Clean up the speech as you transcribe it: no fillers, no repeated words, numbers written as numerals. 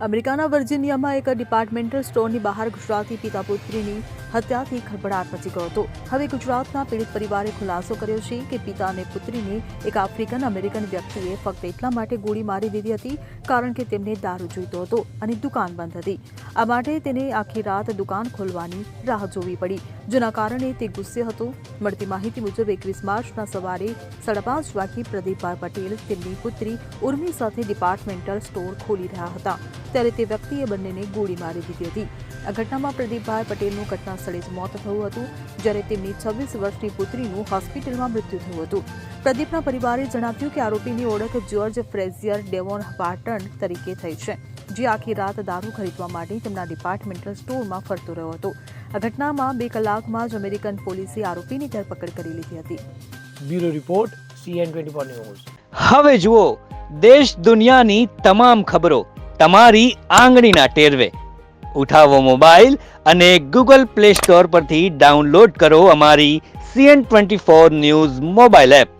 અમેરિકાના વર્જિનિયામાં એક ડિપાર્ટમેન્ટલ સ્ટોરની બહાર ગુજરાતી પિતા પુત્રીની હત્યાથી ખળભળાટ મચી ગયો હતો. હવે ગુજરાતના પીડિત પરિવારે ખુલાસો કર્યો છે કે પિતા અને પુત્રીને એક આફ્રિકન અમેરિકન વ્યક્તિએ ફક્ત એટલા માટે ગોળી મારી દીધી હતી કારણ કે તેમને દારૂ જોઈતો હતો અને દુકાન બંધ હતી. આ માટે તેને આખી રાત દુકાન ખોલવાની રાહ જોવી પડી, જેના કારણે તે ગુસ્સે હતો. મળતી માહિતી મુજબ 21 માર્ચના સવારે 5:30 વાગ્યે પ્રદીપભાઈ પટેલ તેમની પુત્રી ઉર્મી સાથે ડિપાર્ટમેન્ટલ સ્ટોર ખોલી રહ્યા હતા ત્યારે તે વ્યક્તિએ બંનેને ગોળી મારી દીધી હતી. આ ઘટનામાં પ્રદીપભાઈ પટેલનું ઘટના સ્થળે જ મોત થયું હતું, જ્યારે તેમની 26 વર્ષની પુત્રીનું હોસ્પિટલમાં મૃત્યુ થયું હતું. પ્રદીપના પરિવારે જણાવ્યું કે આરોપીની ઓળખ જ્યોર્જ ફ્રેઝિયર ડેવોન બાર્ટન તરીકે થઈ છે, જે આખી રાત દારૂ ખરીદવા માટે તેમના ડિપાર્ટમેન્ટલ સ્ટોરમાં ફરતો રહ્યો હતો. આ ઘટનામાં 2 કલાકમાં જ અમેરિકન પોલીસે આરોપીની ધરપકડ કરી લીધી હતી. Bureau report CN24 news. હવે જુઓ દેશ દુનિયાની તમામ ખબરો તમારી આંગળીના ટેરવે. ઉઠાવો મોબાઈલ અને Google Play Store પરથી ડાઉનલોડ કરો અમારી CN24 ન્યૂઝ મોબાઈલ એપ.